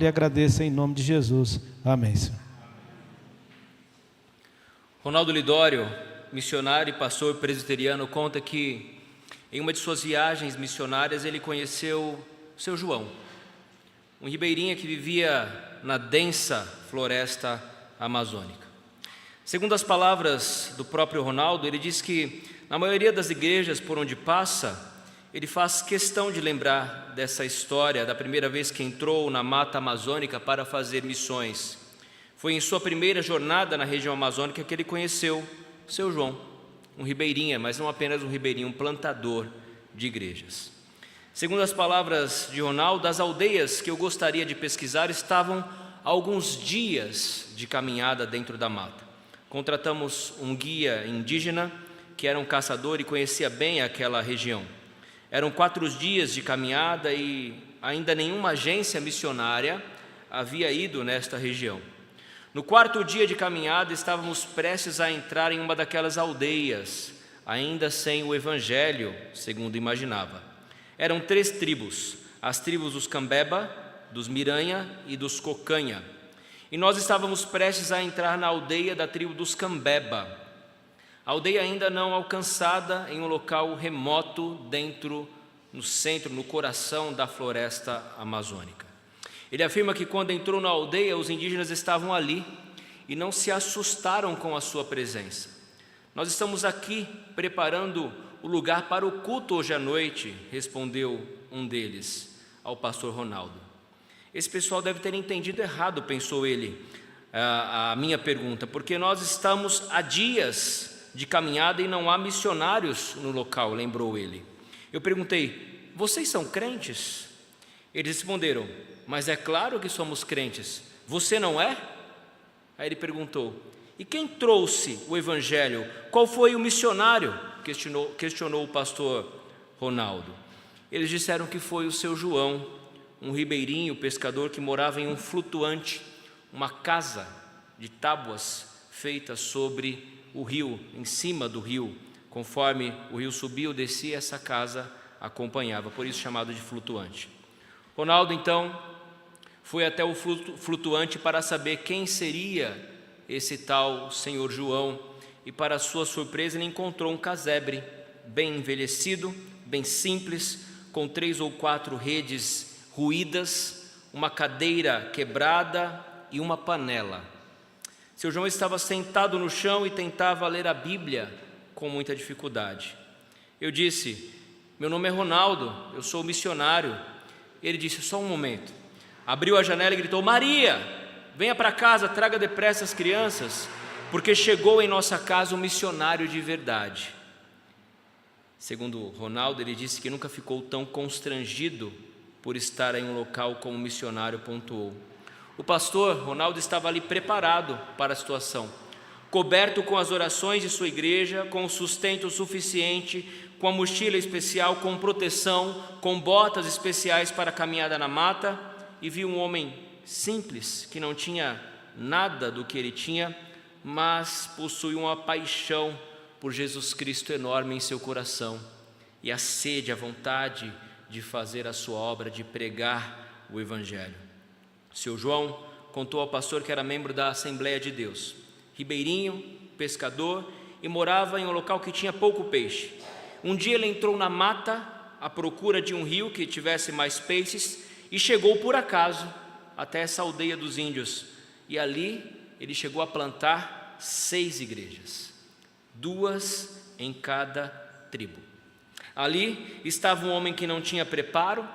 e agradeço em nome de Jesus. Amém, Senhor. Ronaldo Lidório, missionário e pastor presbiteriano, conta que em uma de suas viagens missionárias ele conheceu seu João, um ribeirinho que vivia na densa floresta amazônica. Segundo as palavras do próprio Ronaldo, ele diz que na maioria das igrejas por onde passa, ele faz questão de lembrar dessa história da primeira vez que entrou na mata amazônica para fazer missões. Foi em sua primeira jornada na região amazônica que ele conheceu seu João, um ribeirinho, mas não apenas um ribeirinho, um plantador de igrejas. Segundo as palavras de Ronaldo, as aldeias que eu gostaria de pesquisar estavam a alguns dias de caminhada dentro da mata. Contratamos um guia indígena que era um caçador e conhecia bem aquela região. Eram 4 dias de caminhada e ainda nenhuma agência missionária havia ido nesta região. No 4º dia de caminhada, estávamos prestes a entrar em uma daquelas aldeias, ainda sem o evangelho, segundo imaginava. Eram 3 tribos, as tribos dos Cambeba, dos Miranha e dos Cocanha. E nós estávamos prestes a entrar na aldeia da tribo dos Cambeba. A aldeia ainda não alcançada em um local remoto dentro, no centro, no coração da floresta amazônica. Ele afirma que quando entrou na aldeia, os indígenas estavam ali e não se assustaram com a sua presença. Nós estamos aqui preparando o lugar para o culto hoje à noite, respondeu um deles ao pastor Ronaldo. Esse pessoal deve ter entendido errado, pensou ele, a minha pergunta, porque nós estamos há dias de caminhada e não há missionários no local, lembrou ele. Eu perguntei: vocês são crentes? Eles responderam: mas é claro que somos crentes. Você não é? Aí ele perguntou: e quem trouxe o evangelho? Qual foi o missionário? Questionou o pastor Ronaldo. Eles disseram que foi o seu João, um ribeirinho pescador que morava em um flutuante, uma casa de tábuas feita sobre o rio, em cima do rio. Conforme o rio subia ou descia, essa casa acompanhava, por isso chamado de flutuante. Ronaldo então foi até o flutuante para saber quem seria esse tal senhor João, e para sua surpresa ele encontrou um casebre bem envelhecido, bem simples, com 3 ou 4 redes ruídas, uma cadeira quebrada e uma panela. Seu João estava sentado no chão e tentava ler a Bíblia com muita dificuldade. Eu disse: meu nome é Ronaldo, eu sou missionário. Ele disse: só um momento. Abriu a janela e gritou: Maria, venha para casa, traga depressa as crianças, porque chegou em nossa casa um missionário de verdade. Segundo Ronaldo, ele disse que nunca ficou tão constrangido por estar em um local como o missionário pontuou. O pastor Ronaldo estava ali preparado para a situação, coberto com as orações de sua igreja, com o sustento suficiente, com a mochila especial, com proteção, com botas especiais para a caminhada na mata, e viu um homem simples, que não tinha nada do que ele tinha, mas possuía uma paixão por Jesus Cristo enorme em seu coração, e a sede, a vontade de fazer a sua obra, de pregar o Evangelho. Seu João contou ao pastor que era membro da Assembleia de Deus, ribeirinho, pescador, e morava em um local que tinha pouco peixe. Um dia ele entrou na mata à procura de um rio que tivesse mais peixes e chegou por acaso até essa aldeia dos índios, e ali ele chegou a plantar 6 igrejas, 2 em cada tribo. Ali estava um homem que não tinha preparo,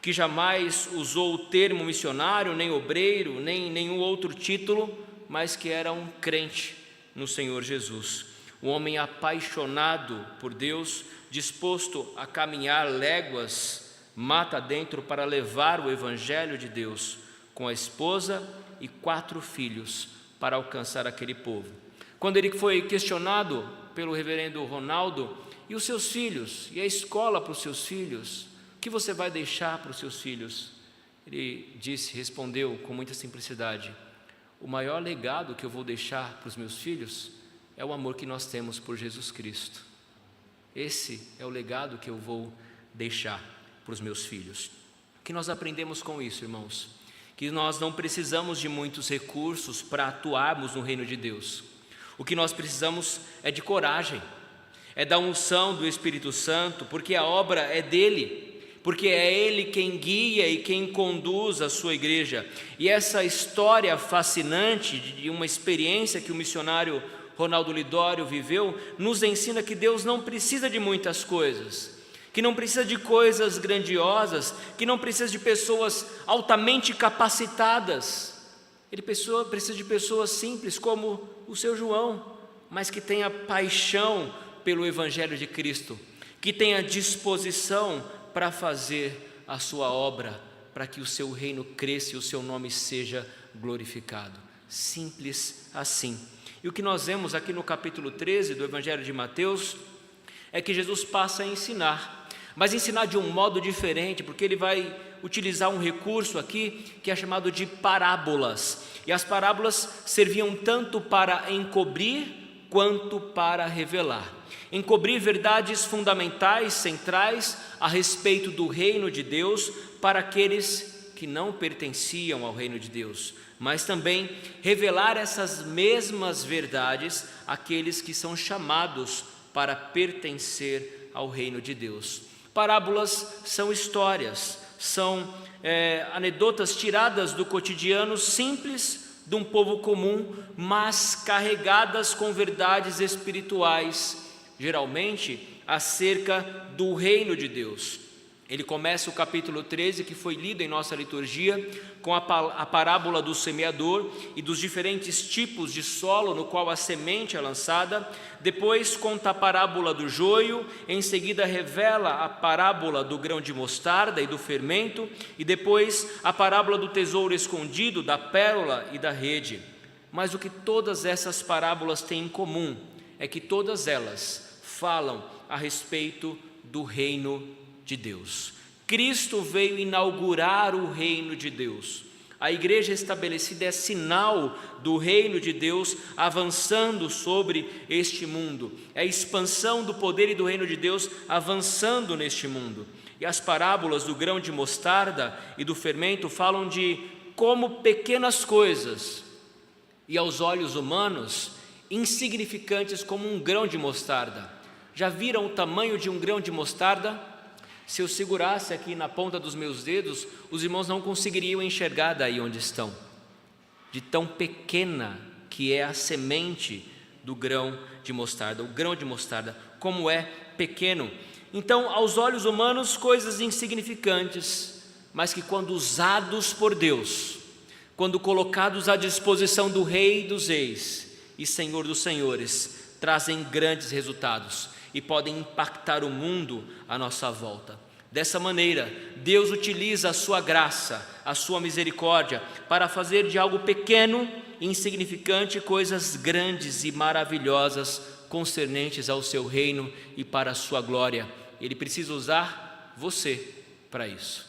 que jamais usou o termo missionário, nem obreiro, nem nenhum outro título, mas que era um crente no Senhor Jesus. Um homem apaixonado por Deus, disposto a caminhar léguas, mata dentro, para levar o Evangelho de Deus, com a esposa e 4 filhos, para alcançar aquele povo. Quando ele foi questionado pelo reverendo Ronaldo: e os seus filhos? E a escola para os seus filhos? O que você vai deixar para os seus filhos? Ele respondeu com muita simplicidade: o maior legado que eu vou deixar para os meus filhos é o amor que nós temos por Jesus Cristo. Esse é o legado que eu vou deixar para os meus filhos. O que nós aprendemos com isso, irmãos? que nós não precisamos de muitos recursos para atuarmos no reino de Deus. O que nós precisamos é de coragem, é da unção do Espírito Santo, porque a obra é dele, porque é ele quem guia e quem conduz a sua igreja. E essa história fascinante de uma experiência que o missionário Ronaldo Lidório viveu, nos ensina que Deus não precisa de muitas coisas, que não precisa de coisas grandiosas, que não precisa de pessoas altamente capacitadas. Ele precisa de pessoas simples como o seu João, mas que tenha paixão pelo Evangelho de Cristo, que tenha disposição para fazer a sua obra, para que o seu reino cresça e o seu nome seja glorificado. Simples assim. E o que nós vemos aqui no capítulo 13 do Evangelho de Mateus é que Jesus passa a ensinar, mas ensinar de um modo diferente, porque ele vai utilizar um recurso aqui que é chamado de parábolas. E as parábolas serviam tanto para encobrir quanto para revelar. Encobrir verdades fundamentais, centrais a respeito do reino de Deus para aqueles que não pertenciam ao reino de Deus, mas também revelar essas mesmas verdades àqueles que são chamados para pertencer ao reino de Deus. Parábolas são histórias, são anedotas tiradas do cotidiano simples de um povo comum, mas carregadas com verdades espirituais, geralmente acerca do reino de Deus. Ele começa o capítulo 13, que foi lido em nossa liturgia, com a parábola do semeador e dos diferentes tipos de solo no qual a semente é lançada. Depois conta a parábola do joio, em seguida revela a parábola do grão de mostarda e do fermento, e depois a parábola do tesouro escondido, da pérola e da rede. Mas o que todas essas parábolas têm em comum é que todas elas falam a respeito do reino de Deus. Cristo veio inaugurar o reino de Deus. A igreja estabelecida é sinal do reino de Deus avançando sobre este mundo. É a expansão do poder e do reino de Deus avançando neste mundo. E as parábolas do grão de mostarda e do fermento falam de como pequenas coisas, e aos olhos humanos, insignificantes como um grão de mostarda. Já viram o tamanho de um grão de mostarda? Se eu segurasse aqui na ponta dos meus dedos, os irmãos não conseguiriam enxergar daí onde estão, de tão pequena que é a semente do grão de mostarda. O grão de mostarda, como é pequeno. Então, aos olhos humanos, coisas insignificantes, mas que quando usados por Deus, quando colocados à disposição do Rei dos Reis e Senhor dos Senhores, trazem grandes resultados e podem impactar o mundo à nossa volta. Dessa maneira, Deus utiliza a sua graça, a sua misericórdia, para fazer de algo pequeno e insignificante coisas grandes e maravilhosas concernentes ao seu reino e para a sua glória. Ele precisa usar você para isso.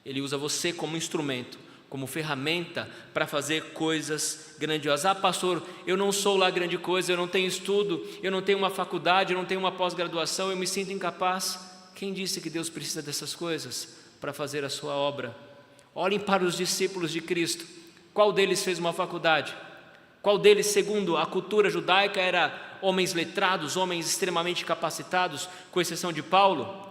Ele usa você como instrumento, como ferramenta para fazer coisas grandiosas. Ah, pastor, eu não sou lá grande coisa, eu não tenho estudo, eu não tenho uma faculdade, eu não tenho uma pós-graduação, eu me sinto incapaz. Quem disse que Deus precisa dessas coisas para fazer a sua obra? Olhem para os discípulos de Cristo. Qual deles fez uma faculdade? Qual deles, segundo a cultura judaica, era homens letrados, homens extremamente capacitados, com exceção de Paulo?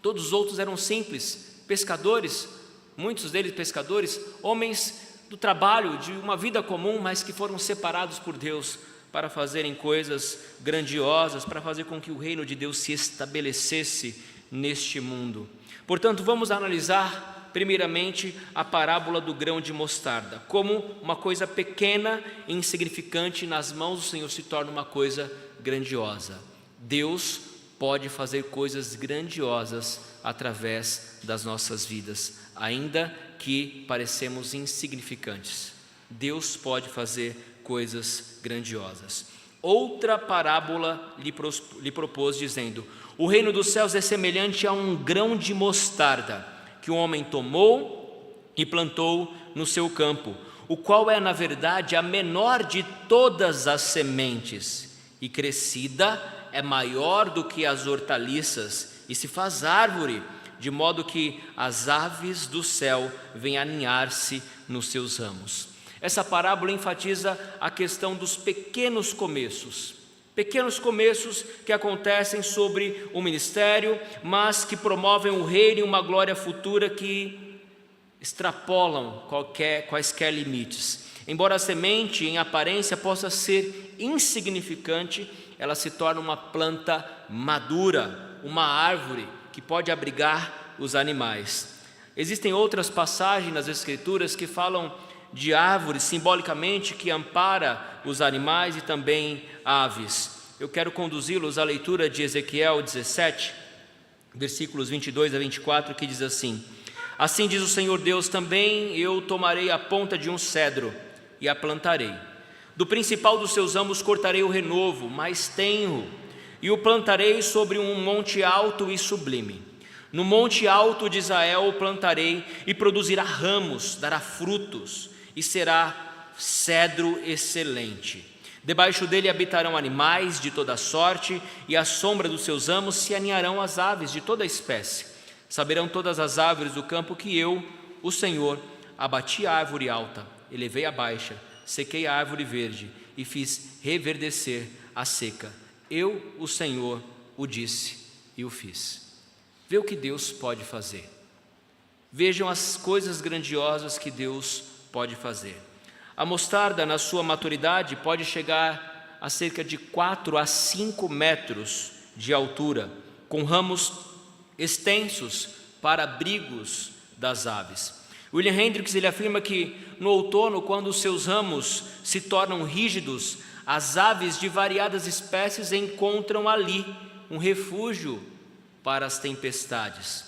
Todos os outros eram simples, pescadores, muitos deles pescadores, homens do trabalho, de uma vida comum, mas que foram separados por Deus para fazerem coisas grandiosas, para fazer com que o reino de Deus se estabelecesse neste mundo. Portanto, vamos analisar primeiramente a parábola do grão de mostarda. Como uma coisa pequena e insignificante nas mãos do Senhor se torna uma coisa grandiosa. Deus pode fazer coisas grandiosas através das nossas vidas, ainda que parecemos insignificantes. Deus pode fazer coisas grandiosas. Outra parábola lhe propôs, dizendo: o reino dos céus é semelhante a um grão de mostarda, que um homem tomou e plantou no seu campo, o qual é, na verdade, a menor de todas as sementes, e crescida é maior do que as hortaliças, e se faz árvore, de modo que as aves do céu venham aninhar-se nos seus ramos. Essa parábola enfatiza a questão dos pequenos começos que acontecem sobre o ministério, mas que promovem o reino e uma glória futura que extrapolam quaisquer limites. Embora a semente em aparência possa ser insignificante, ela se torna uma planta madura, uma árvore que pode abrigar os animais. Existem outras passagens nas Escrituras que falam de árvores simbolicamente que ampara os animais e também aves. Eu quero conduzi-los à leitura de Ezequiel 17, versículos 22 a 24, que diz assim: assim diz o Senhor Deus, também eu tomarei a ponta de um cedro e a plantarei. Do principal dos seus ramos cortarei o renovo mais tenro, e o plantarei sobre um monte alto e sublime. No monte alto de Israel o plantarei, e produzirá ramos, dará frutos, e será cedro excelente. Debaixo dele habitarão animais de toda sorte, e à sombra dos seus ramos se aninharão as aves de toda espécie. Saberão todas as árvores do campo que eu, o Senhor, abati a árvore alta, elevei a baixa, sequei a árvore verde e fiz reverdecer a seca. Eu, o Senhor, o disse e o fiz. Vê o que Deus pode fazer. Vejam as coisas grandiosas que Deus pode fazer. A mostarda, na sua maturidade, pode chegar a cerca de 4 a 5 metros de altura, com ramos extensos para abrigos das aves. William Hendricks ele afirma que no outono, quando os seus ramos se tornam rígidos, as aves de variadas espécies encontram ali um refúgio para as tempestades.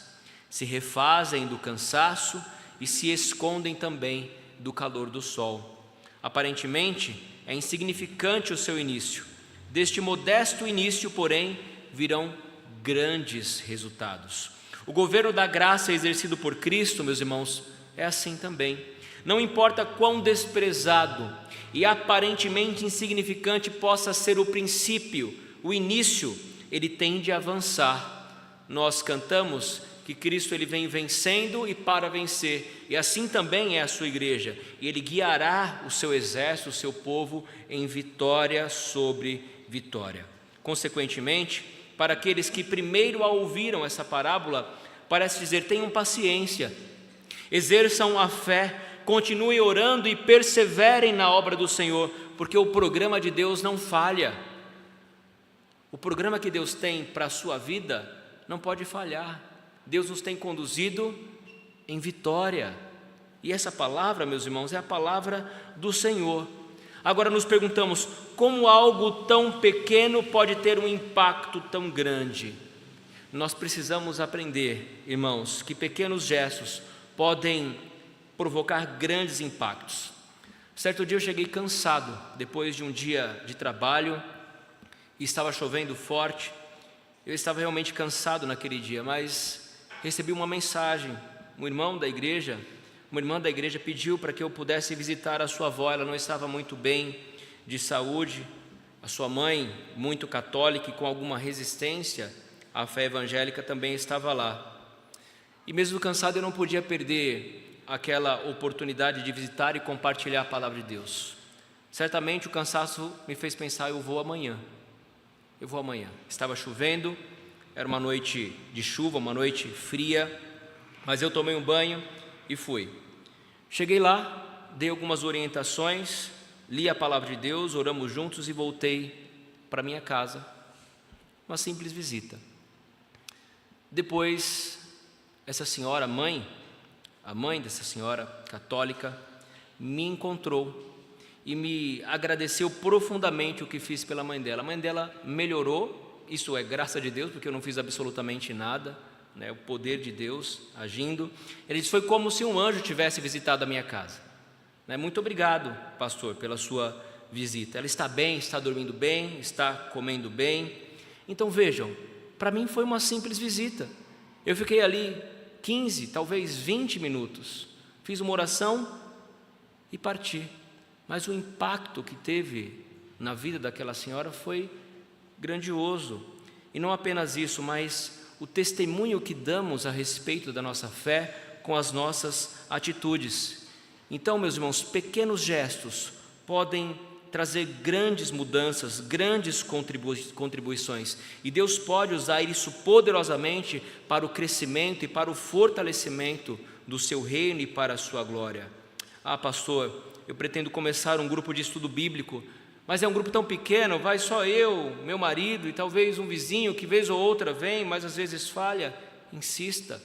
Se refazem do cansaço e se escondem também do calor do sol. Aparentemente, é insignificante o seu início. Deste modesto início, porém, virão grandes resultados. O governo da graça exercido por Cristo, meus irmãos, é assim também. Não importa quão desprezado e aparentemente insignificante possa ser o princípio, o início, ele tende a avançar. Nós cantamos que Cristo ele vem vencendo e para vencer, e assim também é a sua igreja, e ele guiará o seu exército, o seu povo em vitória sobre vitória. Consequentemente, para aqueles que primeiro a ouviram essa parábola, parece dizer: tenham paciência, exerçam a fé, continuem orando e perseverem na obra do Senhor, porque o programa de Deus não falha. O programa que Deus tem para a sua vida não pode falhar. Deus nos tem conduzido em vitória. E essa palavra, meus irmãos, é a palavra do Senhor. Agora nos perguntamos: como algo tão pequeno pode ter um impacto tão grande? Nós precisamos aprender, irmãos, que pequenos gestos podem provocar grandes impactos. Certo dia eu cheguei cansado, depois de um dia de trabalho, e estava chovendo forte. Eu estava realmente cansado naquele dia, mas recebi uma mensagem. Uma irmã da igreja pediu para que eu pudesse visitar a sua avó. Ela não estava muito bem de saúde. A sua mãe, muito católica e com alguma resistência à fé evangélica, também estava lá. E mesmo cansado, eu não podia perder aquela oportunidade de visitar e compartilhar a palavra de Deus. Certamente o cansaço me fez pensar: eu vou amanhã. Estava chovendo, era uma noite de chuva, uma noite fria, mas eu tomei um banho e fui. Cheguei lá, dei algumas orientações, li a palavra de Deus, oramos juntos e voltei para minha casa. Uma simples visita. Depois, essa senhora, a mãe dessa senhora católica, me encontrou e me agradeceu profundamente o que fiz pela mãe dela. A mãe dela melhorou, isso é graça de Deus, porque eu não fiz absolutamente nada, né? O poder de Deus agindo. Ele disse: foi como se um anjo tivesse visitado a minha casa, né? Muito obrigado, pastor, pela sua visita. Ela está bem, está dormindo bem, está comendo bem. Então vejam, para mim foi uma simples visita. Eu fiquei ali 15, talvez 20 minutos, fiz uma oração e parti. Mas o impacto que teve na vida daquela senhora foi grandioso. E não apenas isso, mas o testemunho que damos a respeito da nossa fé com as nossas atitudes. Então, meus irmãos, pequenos gestos podem trazer grandes mudanças, grandes contribuições, e Deus pode usar isso poderosamente para o crescimento e para o fortalecimento do seu reino e para a sua glória. Ah, pastor, eu pretendo começar um grupo de estudo bíblico, mas é um grupo tão pequeno, vai só eu, meu marido e talvez um vizinho que vez ou outra vem, mas às vezes falha. Insista,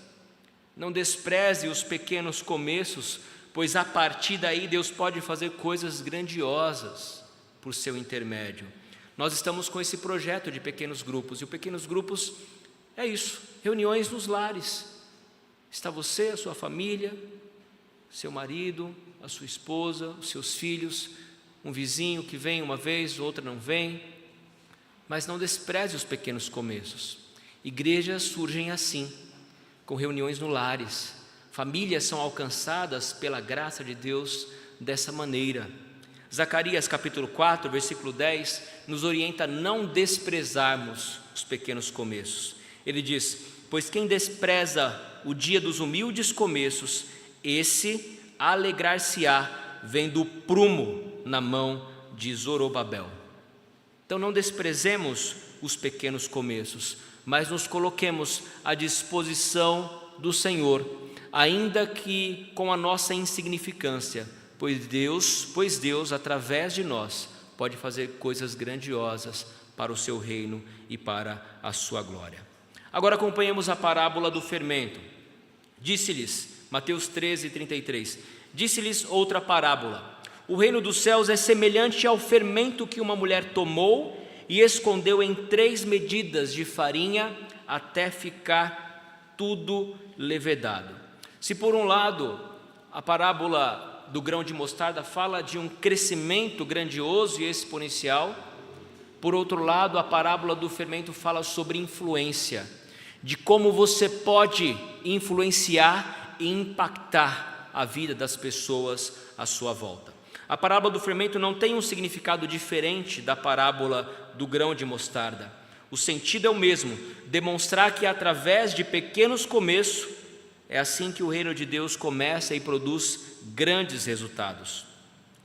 não despreze os pequenos começos, pois a partir daí Deus pode fazer coisas grandiosas por seu intermédio. Nós estamos com esse projeto de pequenos grupos, e os pequenos grupos é isso, reuniões nos lares. Está você, a sua família, seu marido, a sua esposa, os seus filhos, um vizinho que vem uma vez, outra não vem, mas não despreze os pequenos começos. Igrejas surgem assim, com reuniões no lares, famílias são alcançadas pela graça de Deus dessa maneira. Zacarias capítulo 4, versículo 10, nos orienta a não desprezarmos os pequenos começos. Ele diz: pois quem despreza o dia dos humildes começos, esse alegrar-se-á vendo o prumo na mão de Zorobabel. Então não desprezemos os pequenos começos, mas nos coloquemos à disposição do Senhor, ainda que com a nossa insignificância, pois Deus, através de nós, pode fazer coisas grandiosas para o seu reino e para a sua glória. Agora acompanhemos a parábola do fermento. Disse-lhes, Mateus 13, 33, disse-lhes outra parábola: o reino dos céus é semelhante ao fermento que uma mulher tomou e escondeu em 3 medidas de farinha até ficar tudo levedado. Se por um lado a parábola do grão de mostarda fala de um crescimento grandioso e exponencial, por outro lado a parábola do fermento fala sobre influência, de como você pode influenciar e impactar a vida das pessoas à sua volta. A parábola do fermento não tem um significado diferente da parábola do grão de mostarda. O sentido é o mesmo, demonstrar que através de pequenos começos, é assim que o reino de Deus começa e produz grandes resultados.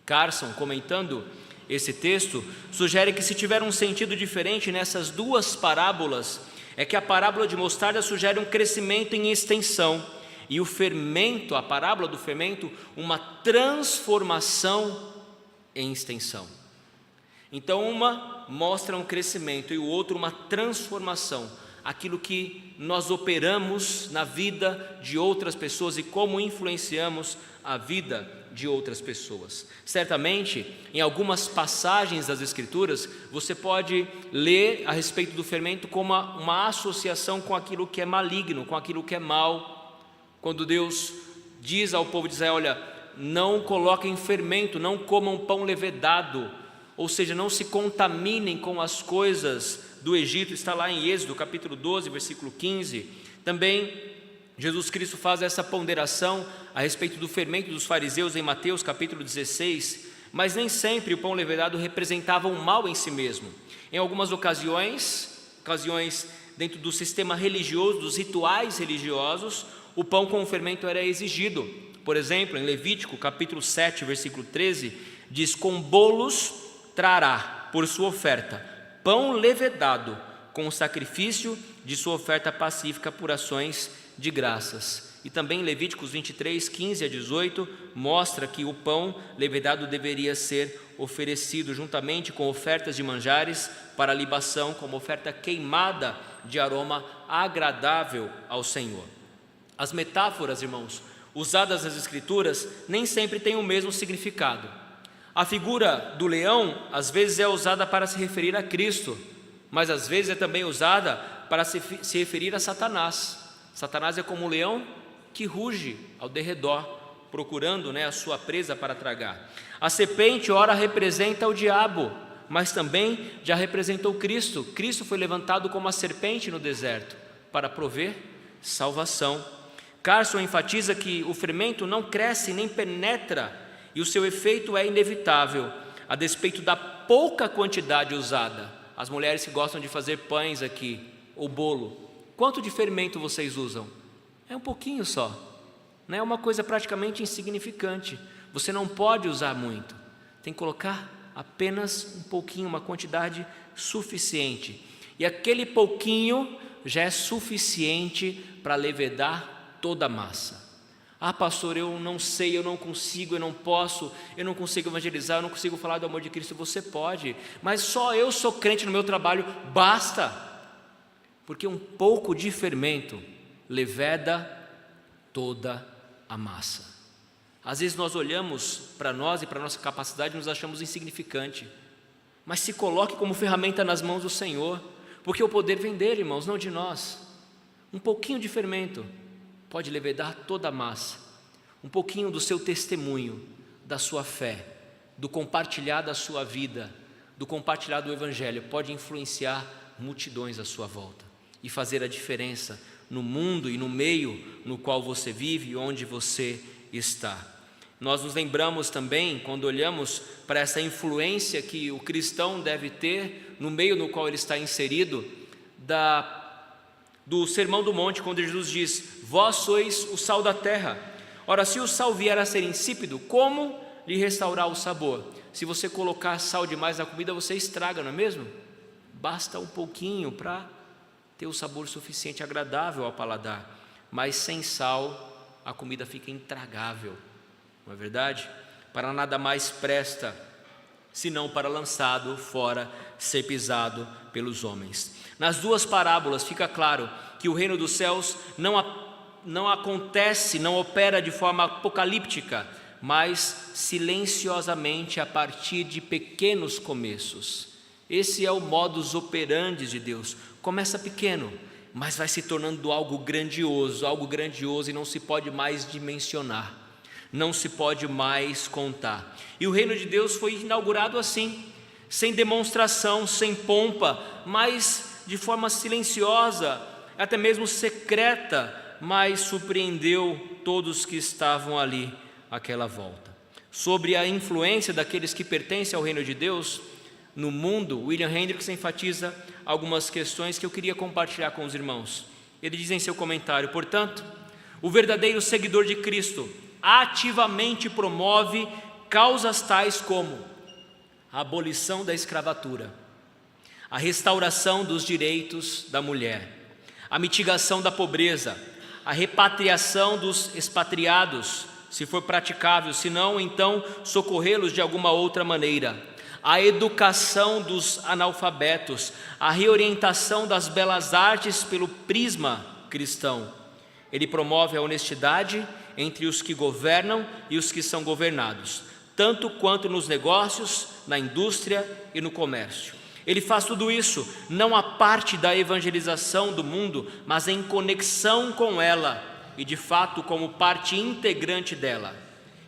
Carson, comentando esse texto, sugere que se tiver um sentido diferente nessas duas parábolas, é que a parábola de mostarda sugere um crescimento em extensão, e o fermento, a parábola do fermento, uma transformação em extensão. Então uma mostra um crescimento e o outro uma transformação, aquilo que nós operamos na vida de outras pessoas e como influenciamos a vida de outras pessoas. Certamente, em algumas passagens das Escrituras, você pode ler a respeito do fermento como uma associação com aquilo que é maligno, com aquilo que é mal. Quando Deus diz ao povo de Israel: olha, não coloquem fermento, não comam pão levedado, ou seja, não se contaminem com as coisas do Egito, está lá em Êxodo capítulo 12, versículo 15. Também Jesus Cristo faz essa ponderação a respeito do fermento dos fariseus em Mateus capítulo 16, mas nem sempre o pão levedado representava um mal em si mesmo. Em algumas ocasiões dentro do sistema religioso, dos rituais religiosos, o pão com fermento era exigido. Por exemplo, em Levítico capítulo 7, versículo 13, diz: com bolos trará por sua oferta pão levedado, com o sacrifício de sua oferta pacífica por ações de graças. E também Levíticos 23, 15 a 18, mostra que o pão levedado deveria ser oferecido juntamente com ofertas de manjares para libação, como oferta queimada de aroma agradável ao Senhor. As metáforas, irmãos, usadas nas Escrituras nem sempre têm o mesmo significado. A figura do leão às vezes é usada para se referir a Cristo, mas às vezes é também usada para se referir a Satanás. Satanás é como um leão que ruge ao derredor, procurando a sua presa para tragar. A serpente ora representa o diabo, mas também já representou Cristo. Cristo foi levantado como a serpente no deserto para prover salvação. Carson enfatiza que o fermento não cresce nem penetra e o seu efeito é inevitável, a despeito da pouca quantidade usada. As mulheres que gostam de fazer pães aqui, ou bolo, Quanto de fermento vocês usam? É um pouquinho só, não é uma coisa praticamente insignificante. Você não pode usar muito, tem que colocar apenas um pouquinho, uma quantidade suficiente. E aquele pouquinho já é suficiente para levedar toda a massa. Ah, pastor, eu não sei, eu não consigo, eu não posso, eu não consigo evangelizar, eu não consigo falar do amor de Cristo. Você pode, mas só eu sou crente no meu trabalho, basta. Porque um pouco de fermento leveda toda a massa. Às vezes nós olhamos para nós e para a nossa capacidade e nos achamos insignificante. Mas se coloque como ferramenta nas mãos do Senhor, porque o poder vem dele, irmãos, não de nós. Um pouquinho de fermento pode levedar toda a massa. Um pouquinho do seu testemunho, da sua fé, do compartilhar da sua vida, do compartilhar do Evangelho, pode influenciar multidões à sua volta e fazer a diferença no mundo e no meio no qual você vive e onde você está. Nós nos lembramos também, quando olhamos para essa influência que o cristão deve ter no meio no qual ele está inserido, do Sermão do Monte, quando Jesus diz: vós sois o sal da terra. Ora, se o sal vier a ser insípido, como lhe restaurar o sabor? Se você colocar sal demais na comida, você estraga, não é mesmo? Basta um pouquinho para ter o sabor suficiente, agradável ao paladar. Mas sem sal, a comida fica intragável, não é verdade? Para nada mais presta, senão para lançado fora, ser pisado pelos homens. Nas duas parábolas fica claro que o reino dos céus não acontece, não opera de forma apocalíptica, mas silenciosamente a partir de pequenos começos. Esse é o modus operandi de Deus. Começa pequeno, mas vai se tornando algo grandioso e não se pode mais dimensionar, não se pode mais contar. E o reino de Deus foi inaugurado assim, sem demonstração, sem pompa, mas de forma silenciosa, até mesmo secreta, mas surpreendeu todos que estavam ali àquela volta. Sobre a influência daqueles que pertencem ao reino de Deus no mundo, William Hendricks enfatiza algumas questões que eu queria compartilhar com os irmãos. Ele diz em seu comentário: portanto, o verdadeiro seguidor de Cristo ativamente promove causas tais como a abolição da escravatura, a restauração dos direitos da mulher, a mitigação da pobreza, a repatriação dos expatriados, se for praticável, se não, então socorrê-los de alguma outra maneira, a educação dos analfabetos, a reorientação das belas artes pelo prisma cristão. Ele promove a honestidade entre os que governam e os que são governados, tanto quanto nos negócios, na indústria e no comércio. Ele faz tudo isso não a parte da evangelização do mundo, mas em conexão com ela e de fato como parte integrante dela.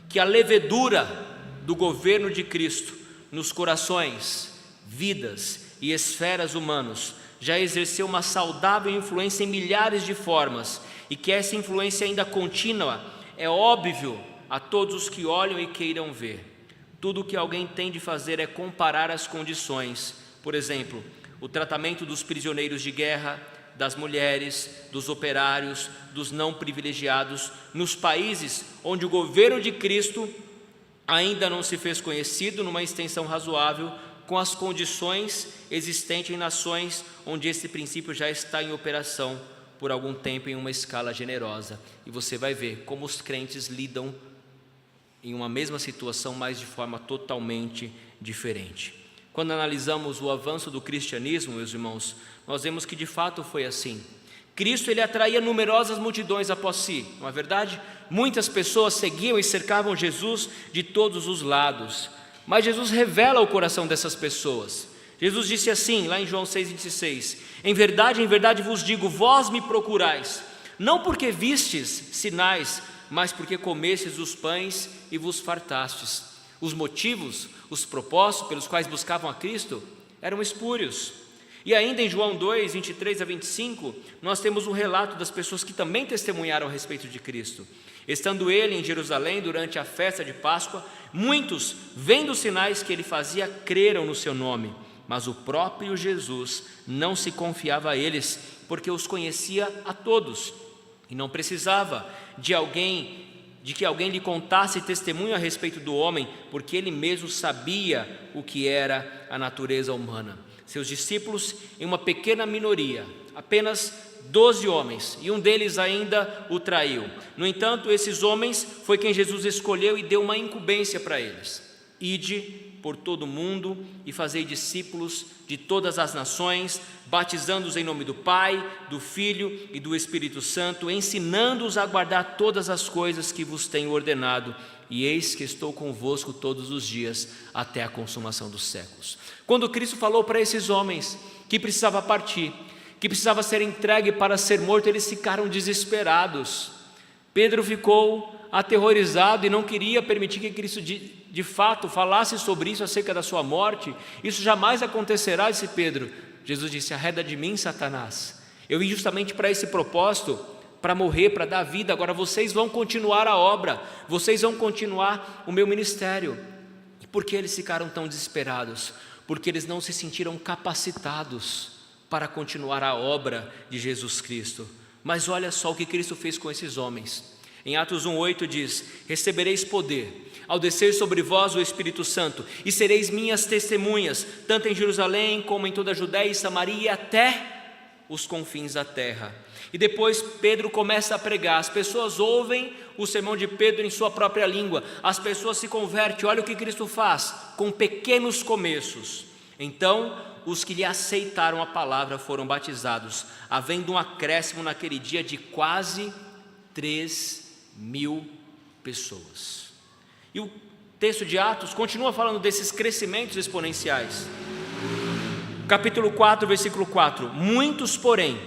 Que a levedura do governo de Cristo nos corações, vidas e esferas humanos já exerceu uma saudável influência em milhares de formas, e que essa influência ainda contínua é óbvio a todos os que olham e queiram ver. Tudo o que alguém tem de fazer é comparar as condições. Por exemplo, o tratamento dos prisioneiros de guerra, das mulheres, dos operários, dos não privilegiados, nos países onde o governo de Cristo ainda não se fez conhecido numa extensão razoável, com as condições existentes em nações onde esse princípio já está em operação por algum tempo em uma escala generosa. E você vai ver como os crentes lidam em uma mesma situação, mas de forma totalmente diferente. Quando analisamos o avanço do cristianismo, meus irmãos, nós vemos que de fato foi assim. Cristo, ele atraía numerosas multidões após si, não é verdade? Muitas pessoas seguiam e cercavam Jesus de todos os lados, mas Jesus revela o coração dessas pessoas. Jesus disse assim, lá em João 6,26: em verdade vos digo, vós me procurais, não porque vistes sinais, mas porque comestes os pães e vos fartastes. Os motivos, os propósitos pelos quais buscavam a Cristo eram espúrios. E ainda em João 2, 23 a 25, nós temos um relato das pessoas que também testemunharam a respeito de Cristo. Estando ele em Jerusalém durante a festa de Páscoa, muitos, vendo os sinais que ele fazia, creram no seu nome. mas o próprio Jesus não se confiava a eles, porque os conhecia a todos e não precisava de que alguém lhe contasse testemunho a respeito do homem, porque ele mesmo sabia o que era a natureza humana. Seus discípulos, em uma pequena minoria, apenas 12 homens, e um deles ainda o traiu. No entanto, esses homens foi quem Jesus escolheu e deu uma incumbência para eles: ide por todo o mundo e fazei discípulos de todas as nações, batizando-os em nome do Pai, do Filho e do Espírito Santo, ensinando-os a guardar todas as coisas que vos tenho ordenado, e eis que estou convosco todos os dias até a consumação dos séculos. Quando Cristo falou para esses homens que precisava partir, que precisava ser entregue para ser morto, eles ficaram desesperados. Pedro ficou aterrorizado e não queria permitir que Cristo de fato falasse sobre isso, acerca da sua morte. Isso jamais acontecerá, disse Pedro. Jesus disse: arreda de mim, Satanás, eu vim justamente para esse propósito, para morrer, para dar vida. Agora vocês vão continuar a obra, vocês vão continuar o meu ministério. E por que eles ficaram tão desesperados? Porque eles não se sentiram capacitados para continuar a obra de Jesus Cristo. Mas olha só o que Cristo fez com esses homens. Em Atos 1:8 diz: recebereis poder ao descer sobre vós o Espírito Santo, e sereis minhas testemunhas, tanto em Jerusalém como em toda a Judéia e Samaria e até os confins da terra. E depois Pedro começa a pregar, as pessoas ouvem o sermão de Pedro em sua própria língua, as pessoas se convertem. Olha o que Cristo faz, com pequenos começos. Então os que lhe aceitaram a palavra foram batizados, havendo um acréscimo naquele dia de quase 3.000 pessoas. E o texto de Atos continua falando desses crescimentos exponenciais. Capítulo 4, versículo 4: muitos, porém,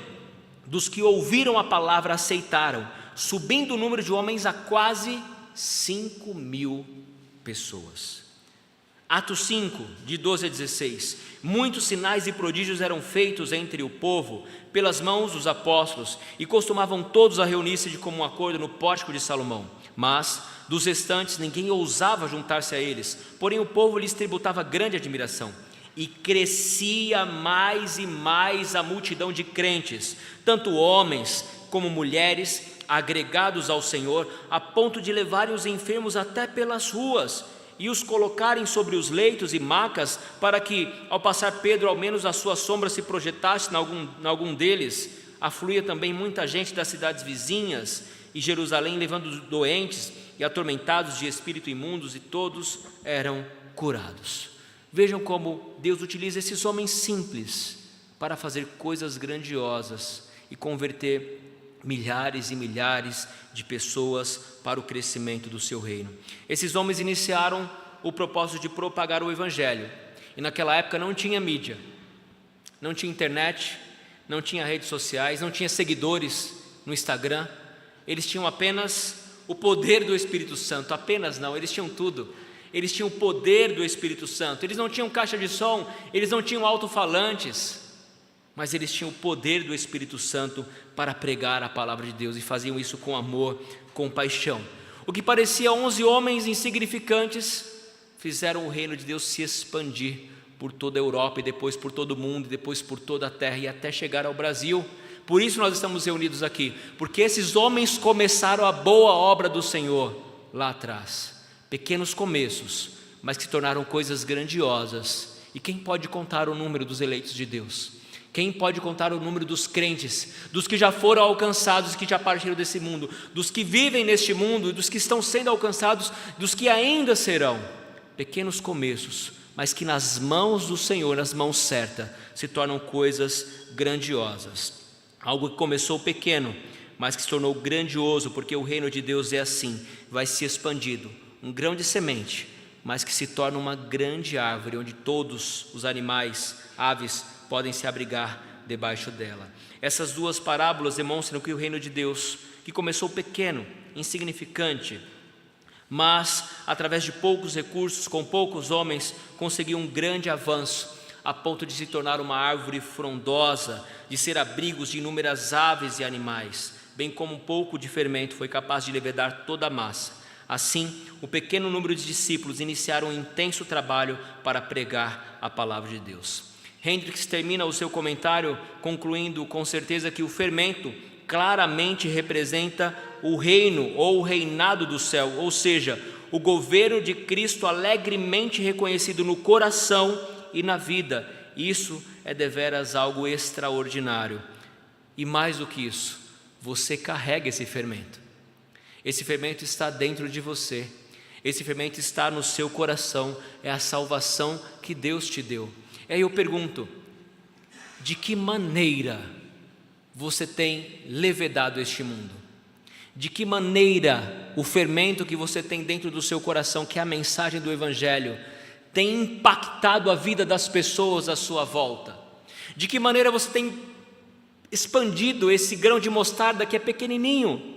dos que ouviram a palavra aceitaram, subindo o número de homens a quase 5.000 pessoas. Atos 5, de 12 a 16: muitos sinais e prodígios eram feitos entre o povo pelas mãos dos apóstolos, e costumavam todos a reunir-se de comum acordo no pórtico de Salomão. Mas dos restantes ninguém ousava juntar-se a eles, porém o povo lhes tributava grande admiração. E crescia mais e mais a multidão de crentes, tanto homens como mulheres, agregados ao Senhor, a ponto de levarem os enfermos até pelas ruas e os colocarem sobre os leitos e macas, para que, ao passar Pedro, ao menos a sua sombra se projetasse em algum deles. Afluía também muita gente das cidades vizinhas e Jerusalém, levando doentes e atormentados de espírito imundos, e todos eram curados. Vejam como Deus utiliza esses homens simples para fazer coisas grandiosas e converter milhares e milhares de pessoas para o crescimento do seu reino. Esses homens iniciaram o propósito de propagar o evangelho, e naquela época não tinha mídia, não tinha internet, não tinha redes sociais, não tinha seguidores no Instagram. Eles tinham apenas o poder do Espírito Santo. Apenas não, eles tinham tudo. Eles tinham o poder do Espírito Santo. Eles não tinham caixa de som, eles não tinham alto-falantes, mas eles tinham o poder do Espírito Santo para pregar a palavra de Deus, e faziam isso com amor, com paixão. O que parecia 11 homens insignificantes fizeram o reino de Deus se expandir por toda a Europa, e depois por todo o mundo, e depois por toda a terra, e até chegar ao Brasil. Por isso nós estamos reunidos aqui, porque esses homens começaram a boa obra do Senhor lá atrás. Pequenos começos, mas que se tornaram coisas grandiosas. E quem pode contar o número dos eleitos de Deus? Quem pode contar o número dos crentes, dos que já foram alcançados, que já partiram desse mundo, dos que vivem neste mundo, dos que estão sendo alcançados, dos que ainda serão? Pequenos começos, mas que nas mãos do Senhor, nas mãos certas, se tornam coisas grandiosas. Algo que começou pequeno, mas que se tornou grandioso, porque o reino de Deus é assim, vai se expandindo. Um grão de semente, mas que se torna uma grande árvore, onde todos os animais, aves, podem se abrigar debaixo dela. Essas duas parábolas demonstram que o reino de Deus, que começou pequeno, insignificante, mas através de poucos recursos, com poucos homens, conseguiu um grande avanço, a ponto de se tornar uma árvore frondosa, de ser abrigos de inúmeras aves e animais, bem como um pouco de fermento foi capaz de levedar toda a massa. Assim, o pequeno número de discípulos iniciaram um intenso trabalho para pregar a palavra de Deus. Hendricks termina o seu comentário concluindo com certeza que o fermento claramente representa o reino ou o reinado do céu, ou seja, o governo de Cristo alegremente reconhecido no coração e na vida. Isso é deveras algo extraordinário. E mais do que isso, você carrega esse fermento. Esse fermento está dentro de você. Esse fermento está no seu coração. É a salvação que Deus te deu. E aí eu pergunto, de que maneira você tem levedado este mundo? De que maneira o fermento que você tem dentro do seu coração, que é a mensagem do Evangelho, tem impactado a vida das pessoas à sua volta? De que maneira você tem expandido esse grão de mostarda que é pequenininho,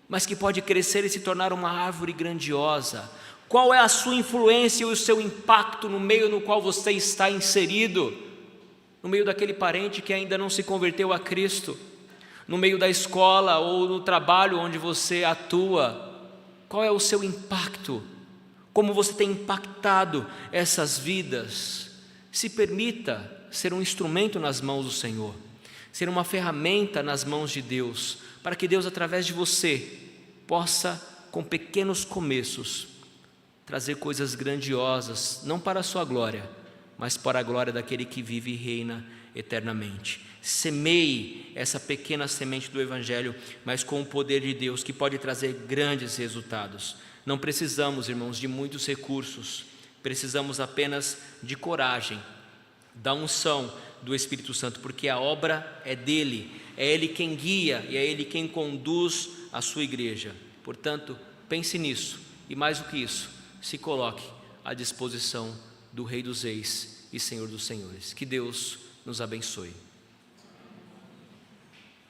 mas que pode crescer e se tornar uma árvore grandiosa? Qual é a sua influência e o seu impacto no meio no qual você está inserido? No meio daquele parente que ainda não se converteu a Cristo, no meio da escola ou no trabalho onde você atua, qual é o seu impacto? Como você tem impactado essas vidas? Se permita ser um instrumento nas mãos do Senhor, ser uma ferramenta nas mãos de Deus, para que Deus, através de você, possa, com pequenos começos, trazer coisas grandiosas, não para a sua glória, mas para a glória daquele que vive e reina eternamente. Semeie essa pequena semente do Evangelho, mas com o poder de Deus, que pode trazer grandes resultados. Não precisamos, irmãos, de muitos recursos, precisamos apenas de coragem, da unção do Espírito Santo, porque a obra é dele, é ele quem guia e é ele quem conduz a sua igreja. Portanto, pense nisso e, mais do que isso, se coloque à disposição do Rei dos Reis e Senhor dos Senhores. Que Deus nos abençoe.